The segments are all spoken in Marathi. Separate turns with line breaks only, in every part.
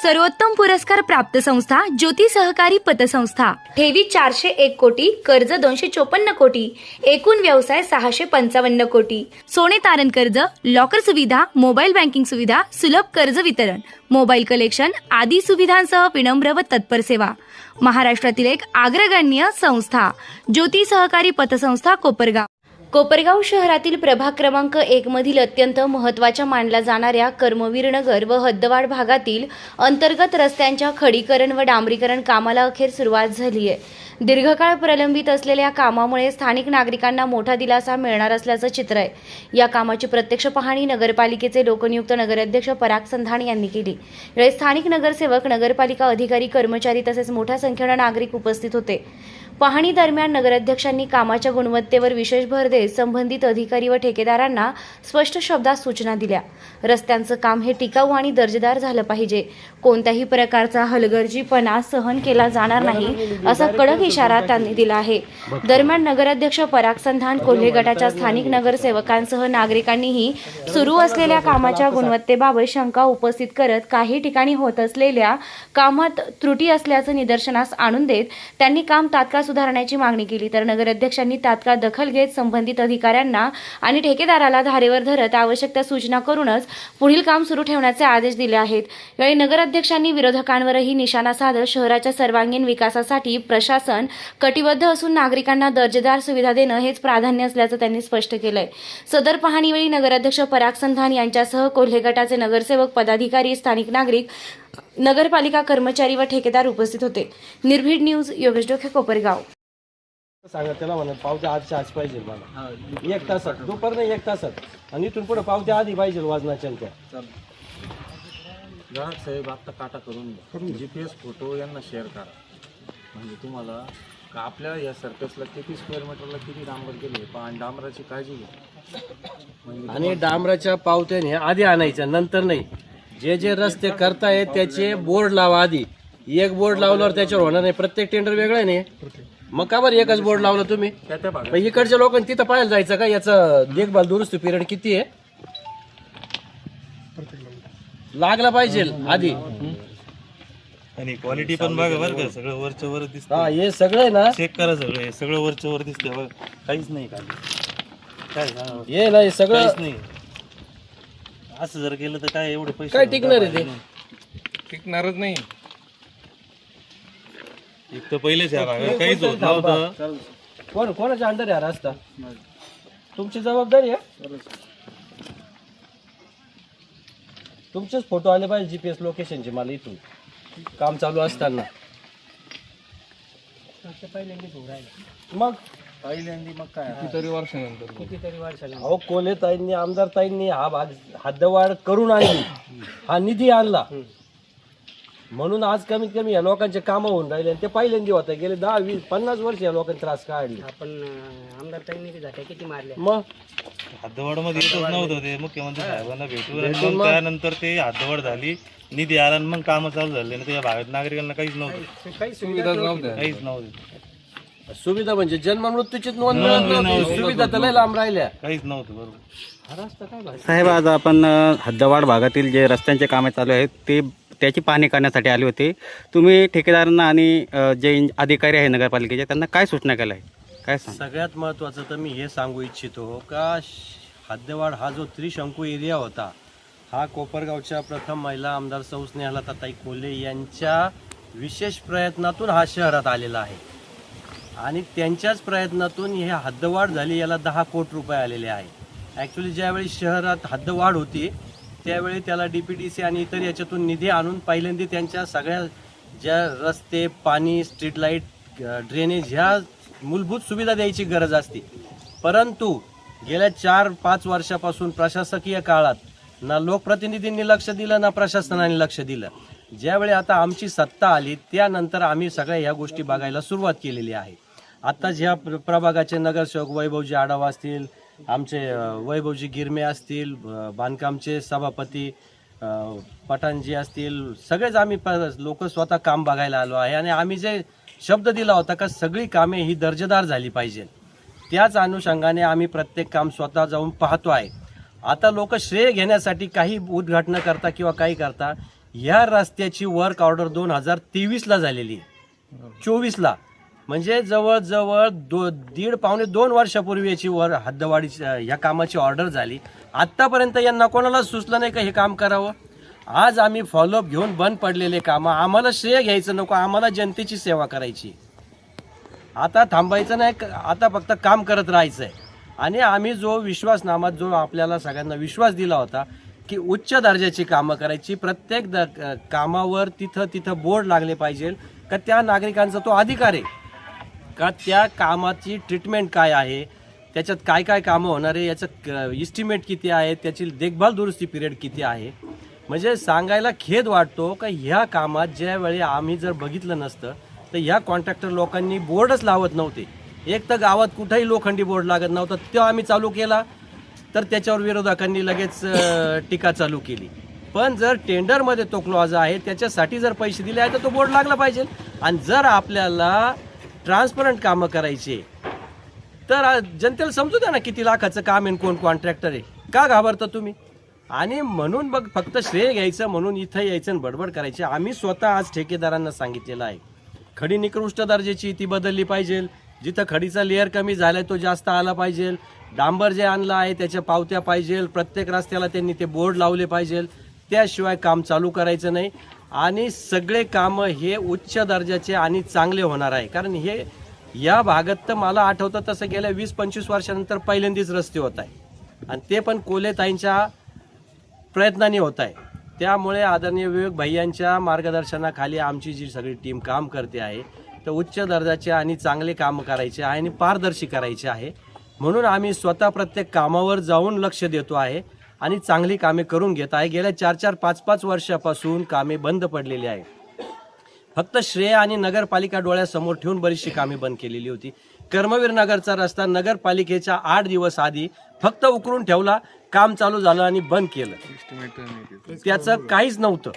सर्वोत्तम पुरस्कार प्राप्त संस्था ज्योती सहकारी पतसंस्था। ठेवी 401 कोटी, कर्ज 254 कोटी, एकूण व्यवसाय 655 कोटी। सोने तारण कर्ज, लॉकर सुविधा, मोबाईल बँकिंग सुविधा, सुलभ कर्ज वितरण, मोबाईल कलेक्शन आदी सुविधांसह विनम्र व तत्पर सेवा। महाराष्ट्रातील एक अग्रगण्य संस्था ज्योती सहकारी पतसंस्था कोपरगाव। कोपरगाव शहरातील प्रभाग क्रमांक 1 मधील अत्यंत महत्त्वाच्या मानल्या जाणाऱ्या कर्मवीर नगर व हद्दवाड भागातील अंतर्गत रस्त्यांच्या खडीकरण व डांबरीकरण कामाला अखेर सुरुवात झाली आहे। दीर्घकाळ प्रलंबित असलेल्या कामामुळे स्थानिक नागरिकांना मोठा दिलासा मिळणार असल्याचं चित्र आहे। या कामाची प्रत्यक्ष पाहणी नगरपालिकेचे लोकनियुक्त नगराध्यक्ष पराग संधान यांनी केली। यावेळी स्थानिक नगरसेवक, नगरपालिका अधिकारी, कर्मचारी तसेच मोठ्या संख्येने नागरिक उपस्थित होते। पाहणी दरम्यान नगराध्यक्षांनी कामाच्या गुणवत्तेवर विशेष भर देत संबंधित अधिकारी व ठेकेदारांना स्पष्ट शब्दात सूचना दिल्या। रस्त्यांचं काम हे टिकाऊ आणि दर्जेदार झालं पाहिजे, कोणत्याही प्रकारचा हलगर्जीपणा सहन केला जाणार नाही असा कडक इशारा त्यांनी दिला आहे। दरम्यान नगराध्यक्ष पराग संधान, कोल्हे गटाच्या स्थानिक नगरसेवकांसह नागरिकांनीही सुरू असलेल्या कामाच्या गुणवत्तेबाबत शंका उपस्थित करत काही ठिकाणी होत असलेल्या कामात त्रुटी असल्याचं निदर्शनास आणून देत त्यांनी काम तात्काळ सुधारण्याची मागणी केली। तर नगराध्यक्षांनी तात्काळ दखल घेत संबंधित अधिकाऱ्यांना आणि ठेकेदाराला धारेवर धरत आवश्यक त्या सूचना करूनच पुढील काम सुरू ठेवण्याचे आदेश दिले आहेत। यावेळी नगराध्यक्षांनी विरोधकांवरही निशाणा साधत शहराच्या सर्वांगीण विकासासाठी प्रशासन कटिबद्ध असून नागरिकांना दर्जेदार सुविधा देणं हेच प्राधान्य असल्याचं त्यांनी स्पष्ट केलंय। सदर पाहणीवेळी नगराध्यक्ष पराग संधान यांच्यासह कोल्हे गटाचे नगरसेवक, पदाधिकारी, स्थानिक नागरिक, नगरपालिका कर्मचारी व ठेकेदार उपस्थित होते। निर्भीड न्यूज, योगेश डोके, कोपरगाव।
सांगा त्याला म्हणा पावत्या आजच्या आज पाहिजे मला 1 तासात, दुपारनं 1 तासात, आणि इथून पुढे पावत्या आधी पाहिजे वाजनाच्या त्या।
ग्राहक साहेब आत्ता काटा करून GPS फोटो यांना शेअर करा, म्हणजे तुम्हाला का आपल्या या सर्कसला किती स्क्वेअर मीटरला किती डांबर गेले पण डांबराची काळजी घ्या।
आणि डांबराच्या पावत्याने आधी आणायच्या, नंतर नाही। जे रस्ते करतायत त्याचे बोर्ड लावा आधी। एक बोर्ड लावल्यावर त्याच्यावर होणार नाही, प्रत्येक टेंडर वेगळं नाही। मग का बरं एकच बोर्ड लावलं तुम्ही? इकडच्या लोकांनी तिथं पाहायला जायचं का याचं देखभाल दुरुस्ती पिरियड किती आहे लागला पाहिजे आधी।
आणि क्वालिटी पण बघा बरं का, सगळं वरच्या वर दिसतं।
हा, हे सगळं ना
चेक करा, सगळं हे सगळं वरच्या वर दिसतंय बघा, काहीच नाही काय काय
हे नाही सगळं
काहीच नाही। असं जर केलं तर काय एवढे पैसे
काय टिकणार आहे? ते
टिकणारच नाही। एक तर पहिलेच या भागात काहीच होत नव्हतं।
कोणाच्या अंडर आहे रस्ता? तुमची जबाबदारी आहे। तुमचेच फोटो आले पाहिजे GPS लोकेशनचे मला इथून काम चालू असताना। मग
पहिल्यांदा मग काय
कितीतरी वर्षानंतर
अहो, कोल्हे ताईंनी, आमदार ताईंनी हा भाग हद्दवाढ करून आणली, हा निधी आणला, म्हणून आज कमीत कमी या लोकांचे कामं होऊन राहिले। ते पहिल्यांदा होते, गेले 10, 20, 50 वर्ष या लोकांनी त्रास काढले।
आपण आमदार ताईंनी किती मारले।
मग
हद्दवाड मध्ये येतच नव्हतं ते, मुख्यमंत्री साहेबांना भेटून मग त्यानंतर ते हद्दवाड झाली, निधी आला, मग कामं चालू झाले ना। त्या भागात नागरिकांना काहीच नव्हतं,
काही सुविधा नव्हत्या,
काहीच नव्हतं।
सुविधा म्हणजे जन्म मृत्यूची नोंद मिळत नव्हती, सुविधा तर लय लांब राहिल्या,
काहीच नव्हतं। बरोबर
साहेब, आज आपण हद्दवाड भागातील जे रस्त्यांचे कामे चालू आहेत त्याची पाहणी करण्यासाठी आले होते। तुम्ही ठेकेदारांना आणि जे अधिकारी आहे नगरपालिकेचे त्यांना काय सूचना केल्या आहे, काय सांग?
सगळ्यात महत्त्वाचं तर मी हे सांगू इच्छितो का हद्दवाड हा जो त्रिशंकू एरिया होता, हा कोपरगावच्या प्रथम महिला आमदार सौ स्नेहलताताई कोल्हे यांच्या विशेष प्रयत्नातून हा शहरात आलेला आहे, आणि त्यांच्याच प्रयत्नातून हे हद्दवाढ झाली, याला 10 कोटी रुपये आलेले आहे। ॲक्च्युली ज्यावेळी शहरात हद्दवाढ होती त्यावेळी त्याला DPDC आणि इतर याच्यातून निधी आणून पहिल्यांदा त्यांच्या सगळ्या ज्या रस्ते, पाणी, स्ट्रीट लाईट, ड्रेनेज ह्या मूलभूत सुविधा द्यायची गरज असते। परंतु गेल्या 4-5 वर्षापासून प्रशासकीय काळात ना लोकप्रतिनिधींनी लक्ष दिलं ना प्रशासनाने लक्ष दिलं। ज्यावेळी आता आमची सत्ता आली त्यानंतर आम्ही सगळ्या ह्या गोष्टी बघायला सुरुवात केलेली आहे। आता ज्या प्रभागाचे नगरसेवक वैभवजी आढावा असतील, आमचे वैभवजी गिरमे असतील, बांधकामचे सभापती पठाणजी असतील, सगळेच आम्ही लोक स्वतः काम बघायला आलो आहे। आणि आम्ही जे शब्द दिला होता का सगळी कामे ही दर्जेदार झाली पाहिजे, त्याच अनुषंगाने आम्ही प्रत्येक काम स्वतः जाऊन पाहतो आहे। आता लोक श्रेय घेण्यासाठी काही उद्घाटन करता किंवा काही करता, ह्या रस्त्याची वर्क ऑर्डर 2023ला झालेली आहे, 24ला, म्हणजे जवळजवळ पावणे 2 वर्षापूर्वी याची हद्दवाढीची ह्या कामाची ऑर्डर झाली. आत्तापर्यंत यांना कोणालाच सुचलं नाही का हे काम करावं. आज आम्ही फॉलोअप घेऊन बंद पडलेले कामं, आम्हाला श्रेय घ्यायचं नको, आम्हाला जनतेची सेवा करायची. आता थांबायचं नाही, आता फक्त काम करत राहायचं आहे. आणि आम्ही जो विश्वासनामा, जो आपल्याला सगळ्यांना विश्वास दिला होता की उच्च दर्जाची कामं करायची, प्रत्येक कामावर तिथं बोर्ड लागले पाहिजे का त्या नागरिकांचा तो अधिकार आहे का त्या कामाची ट्रीटमेंट काय आहे, त्याच्यात काय काय कामं होणार आहे, याचं इस्टिमेट किती आहे, त्याची देखभाल दुरुस्ती पिरियड किती आहे. म्हणजे सांगायला खेद वाटतो का ह्या कामात ज्यावेळी आम्ही जर बघितलं नसतं तर ह्या कॉन्ट्रॅक्टर लोकांनी बोर्डच लावत नव्हते. एक तर गावात कुठेही लोखंडी बोर्ड लागत नव्हता, तो आम्ही चालू केला तर त्याच्यावर विरोधकांनी लगेच टीका चालू केली. पण जर टेंडरमध्ये तो क्लॉज आहे, त्याच्यासाठी जर पैसे दिले आहे तर तो बोर्ड लागला पाहिजे. आणि जर आपल्याला ट्रान्सपरंट कामं करायचे तर जनतेला समजू द्या ना किती लाखाचं काम आहे, कोण कॉन्ट्रॅक्टर आहे, का घाबरता तुम्ही. आणि म्हणून बघ फक्त श्रेय घ्यायचं म्हणून इथं यायचं आणि बडबड करायची. आम्ही स्वतः आज ठेकेदारांना सांगितलेलं आहे खडी निकृष्ट दर्जाची ती बदलली पाहिजे, जिथं खडीचा लेअर कमी झालाय तो जास्त आला पाहिजे, डांबर जे आणलं आहे त्याच्या पावत्या पाहिजे, प्रत्येक रस्त्याला त्यांनी ते बोर्ड लावले पाहिजे, त्याशिवाय काम चालू करायचं नाही. आणि सगळे कामं हे उच्च दर्जाचे आणि चांगले होणार आहे. कारण हे या भागात तर मला आठवतं तसं गेल्या 20-25 वर्षानंतर पहिल्यांदाच रस्ते होत आहे, आणि ते पण कोलेताईंच्या प्रयत्नाने होत आहे. त्यामुळे आदरणीय विवेक भैयांच्या मार्गदर्शनाखाली आमची जी सगळी टीम काम करते आहे तर उच्च दर्जाचे आणि चांगले कामं करायचे आहे आणि पारदर्शी करायचे आहे. म्हणून आम्ही स्वतः प्रत्येक कामावर जाऊन लक्ष देतो आहे आणि चांगली कामे करून घेत आहे. गेल्या 4-4, 5-5 वर्षापासून कामे बंद पडलेली आहे. फक्त श्रेय आणि नगरपालिका डोळ्यासमोर ठेवून बरीचशी कामे बंद केलेली होती. कर्मवीर नगरचा रस्ता नगरपालिकेच्या 8 दिवस आधी फक्त उकरून ठेवला, काम चालू झालं आणि बंद केलं, त्याचं काहीच नव्हतं.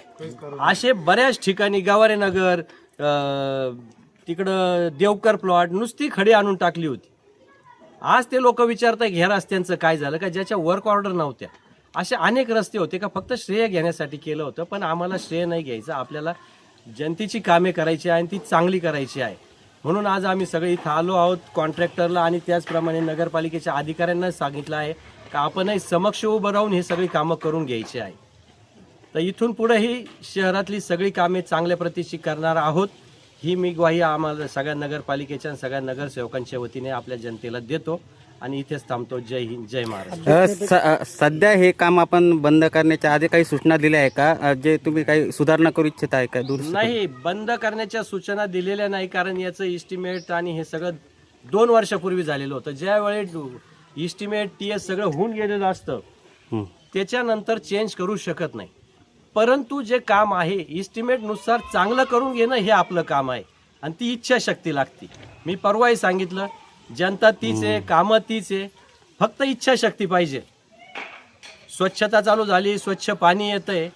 असे बऱ्याच ठिकाणी गवारे नगर, तिकडं देवकर प्लॉट नुसती खडी आणून टाकली होती. आज ते लोक विचारतात ह्या रस्त्यांचं काय झालं का, ज्याच्या वर्क ऑर्डर नव्हत्या. असे अनेक रस्ते होते का फक्त श्रेय घेण्यासाठी केलं होतं. पण आम्हाला श्रेय नाही घ्यायचं, आपल्याला जनतेची कामे करायची आहे आणि ती चांगली करायची आहे. म्हणून आज आम्ही सगळे इथं आलो आहोत. कॉन्ट्रॅक्टरला आणि त्याचप्रमाणे नगरपालिकेच्या अधिकाऱ्यांना सांगितलं आहे का आपणही समक्ष उभं राहून हे सगळी कामं करून घ्यायची आहे. तर इथून पुढे ही शहरातली सगळी कामे चांगल्या प्रतीची करणार आहोत, ही मी ग्वाही आम्हाला सगळ्या नगरपालिकेच्या आणि सगळ्या नगरसेवकांच्या वतीने आपल्या जनतेला देतो आणि इथेच थांबतो. जय हिंद, जय महाराष्ट्र.
सध्या हे काम आपण बंद करण्याच्या आधी काही सूचना दिल्या आहे का, जे तुम्ही काही सुधारणा करू इच्छित आहे का?
नाही, बंद करण्याच्या सूचना दिलेल्या नाही, कारण याचं इस्टिमेट आणि हे सगळं 2 वर्षापूर्वी झालेलं होतं. ज्यावेळी इस्टिमेट TS सगळं होऊन गेलेलं असतं त्याच्यानंतर चेंज करू शकत नाही. परंतु जे काम आहे इस्टिमेटनुसार चांगलं करून घेणं हे आपलं काम आहे आणि ती इच्छाशक्ती लागते. मी परवाही सांगितलं, जनता तीच आहे, कामं तीच आहे, फक्त इच्छाशक्ती पाहिजे. स्वच्छता चालू झाली, स्वच्छ पाणी येतंय,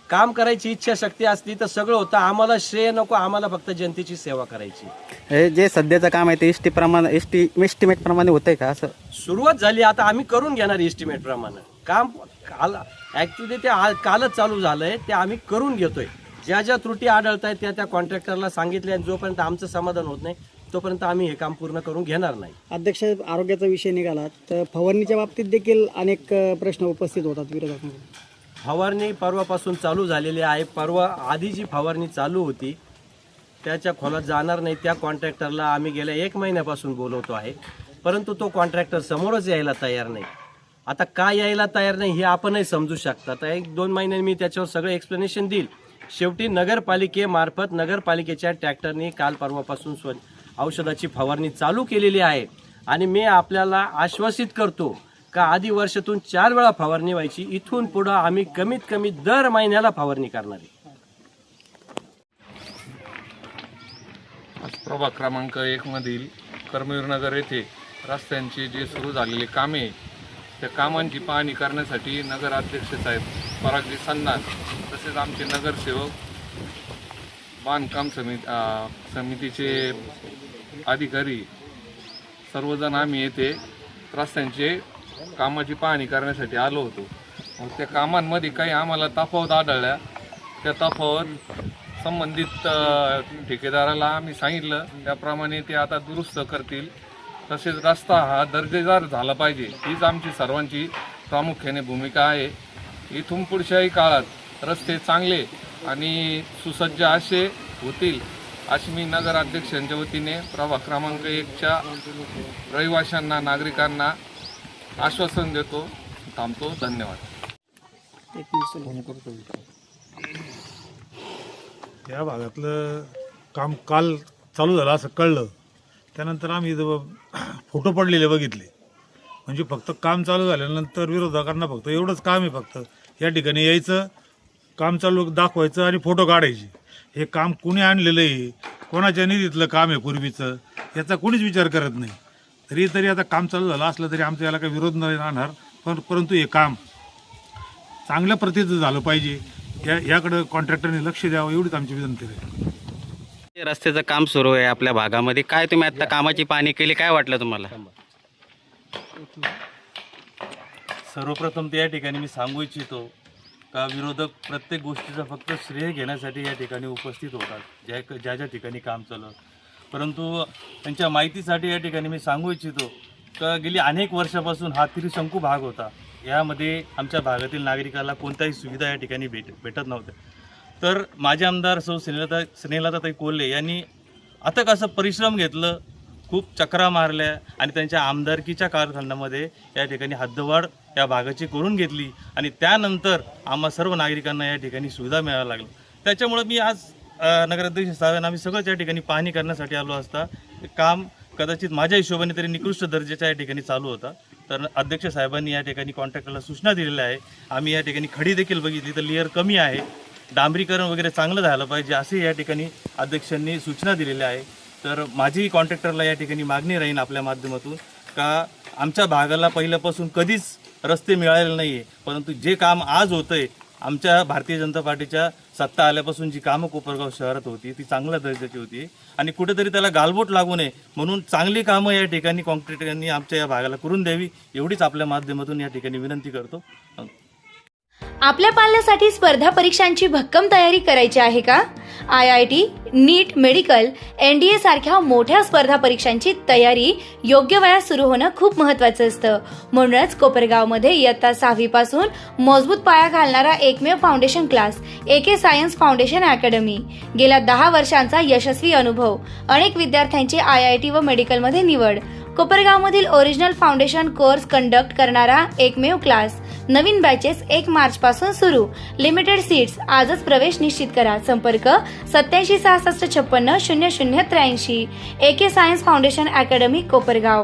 काम करायची इच्छाशक्ती असली तर सगळं होतं. आम्हाला श्रेय नको, आम्हाला फक्त जनतेची सेवा करायची.
हे जे सध्याचं काम आहे ते एस्टिमेट प्रमाणे होतंय का? असं
सुरुवात झाली, आता आम्ही करून घेणार एस्टिमेट प्रमाणे काम. काल ॲक्च्युली ते कालच चालू झालंय, ते आम्ही करून घेतोय. ज्या ज्या त्रुटी आढळत आहेत त्या कॉन्ट्रॅक्टरला सांगितल्या, आणि जोपर्यंत आमचं समाधान होत नाही तोपर्यंत आम्ही हे काम पूर्ण करून घेणार नाही.
अध्यक्ष, आरोग्याचा विषय निघाला तर फवारणीच्या बाबतीत देखील अनेक प्रश्न उपस्थित होतात विरोधकांकडून.
फवारणी परवापासून चालू झालेली आहे. परवा आधी जी फवारणी चालू होती त्याच्या खोलात जाणार नाही, त्या कॉन्ट्रॅक्टरला आम्ही गेल्या 1 महिन्यापासून बोलवतो आहे, परंतु तो कॉन्ट्रॅक्टर समोरच यायला तयार नाही. आता का यायला तयार नाही हे आपणही समजू शकता. तर 1-2 महिन्यांनी मी त्याच्यावर सगळं एक्सप्लेनेशन देईल. शेवटी नगरपालिकेमार्फत नगरपालिकेच्या ट्रॅक्टरनी काल परवापासून औषधाची फवारणी चालू केलेली आहे. आणि मी आपल्याला आश्वासित करतो का आधी वर्षातून 4 वेळा फवारणी व्हायची, इथून पुढं आम्ही कमीत कमी दर महिन्याला फवारणी करणार आहे.
आज प्रभाग क्रमांक 1 मधील कर्मवीर नगर येथे रस्त्यांची जी सुरू झालेली कामे, त्या कामांची पाहणी करण्यासाठी नगराध्यक्ष साहेब परागजी सन्नान तसेच आमचे नगरसेवक, बांधकाम समितीचे अधिकारी सर्वजण आम्ही येथे रस्त्यांचे कामाची पाहणी करण्यासाठी आलो होतो. मग त्या कामांमध्ये काही आम्हाला तफावत आढळल्या.
त्या तफावत संबंधित ठेकेदाराला आम्ही सांगितलं, त्याप्रमाणे ते आता दुरुस्त करतील. तसेच रस्ता हा दर्जेदार झाला पाहिजे, हीच आमची सर्वांची प्रामुख्याने भूमिका आहे. इथून पुढच्याही काळात रस्ते चांगले आणि सुसज्ज असे होतील अशी मी नगराध्यक्षांच्या वतीने प्रभाग क्रमांक 1च्या रहिवाशांना, नागरिकांना आश्वासन देतो. थांबतो. धन्यवाद.
या भागातलं काम काल चालू झालं असं कळलं, त्यानंतर आम्ही फोटो पडलेले बघितले. म्हणजे फक्त काम चालू झाल्यानंतर विरोधकांना फक्त एवढंच काम आहे, फक्त या ठिकाणी यायचं, काम चालू दाखवायचं आणि फोटो काढायचे. हे काम कुणी आणलेलं आहे, कोणाच्या निधीतलं काम आहे पूर्वीचं, याचा कोणीच विचार करत नाही. तरी आता काम चालू झालं असलं तरी आमचा याला काही विरोध नाही राहणार, परंतु हे काम चांगल्या प्रतीचं झालं पाहिजे, याकडं कॉन्ट्रॅक्टरने लक्ष द्यावं एवढीच आमची विनंती आहे.
रस्त्याचं काम सुरू आहे आपल्या भागामध्ये, काय तुम्ही आता कामाची पाहणी केली, काय वाटलं तुम्हाला?
सर्वप्रथम त्या ठिकाणी मी सांगू इच्छितो का विरोधक प्रत्येक गोष्टीचं फक्त श्रेय घेण्यासाठी या ठिकाणी उपस्थित होतात, ज्या ज्या ठिकाणी काम चालू. परंतु त्यांच्या माहितीसाठी या ठिकाणी मी सांगू इच्छितो का गेली अनेक वर्षापासून हा त्रिशंकू भाग होता. यामध्ये आमच्या भागातील नागरिकाला कोणत्याही सुविधा या ठिकाणी भेटत नव्हत्या. तर माझे आमदार सौ स्नेहलताताई कोल्हे यांनी अथक असं परिश्रम घेतलं, खूप चक्रा मारल्या आणि त्यांच्या आमदारकीच्या कालखंडामध्ये या ठिकाणी हद्दवाढ या भागाची करून घेतली आणि त्यानंतर आम्हा सर्व नागरिकांना या ठिकाणी सुविधा मिळायला लागल्या. त्याच्यामुळं मी आज नगराध्यक्ष साहेबांना आम्ही सगळंच या ठिकाणी पाहणी करण्यासाठी आलो असता काम कदाचित माझ्या हिशोबाने तरी निकृष्ट दर्जाच्या या ठिकाणी चालू होता. तर अध्यक्ष साहेबांनी या ठिकाणी कॉन्ट्रॅक्टरला सूचना दिलेल्या आहे. आम्ही या ठिकाणी खडी देखील बघितली तर लेअर कमी आहे, डांबरीकरण वगैरे चांगलं झालं पाहिजे असे या ठिकाणी अध्यक्षांनी सूचना दिलेल्या आहे. तर माझी कॉन्ट्रॅक्टरला या ठिकाणी मागणी राहील आपल्या माध्यमातून का आमच्या भागाला पहिल्यापासून कधीच रस्ते मिळालेले नाही आहे, परंतु जे काम आज होतं आहे आमच्या भारतीय जनता पार्टीच्या सत्ता आल्यापासून जी कामं कोपरगाव शहरात होती ती चांगल्या दर्जाची होती आणि कुठेतरी त्याला गालबोट लागू नये म्हणून चांगली कामं या ठिकाणी कॉन्ट्रॅक्टरांनी आमच्या या भागाला करून द्यावी एवढीच आपल्या माध्यमातून या ठिकाणी विनंती करतो.
आपल्या पाल्यासाठी स्पर्धा परीक्षांची भक्कम तयारी करायची आहे का? IIT, नीट, मेडिकल, NDA सारख्या मोठ्या स्पर्धा परीक्षांची तयारी योग्य वयात सुरू होणं खूप महत्त्वाचं असतं. म्हणूनच कोपरगावमध्ये इयत्ता 6वी पासून मजबूत पाया घालणारा एकमेव foundation class AK science foundation academy. गेल्या 10 वर्षांचा यशस्वी अनुभव, अनेक विद्यार्थ्यांची IIT व मेडिकलमध्ये निवड. कोपरगावमधील ओरिजिनल फाउंडेशन कोर्स कंडक्ट करणारा एकमेव क्लास. नवीन बॅचेस 1 मार्च पासून सुरू. Limited seats. आजच प्रवेश निश्चित करा. संपर्क 87 66 56 00 83. AK science foundation academy Kopargaon.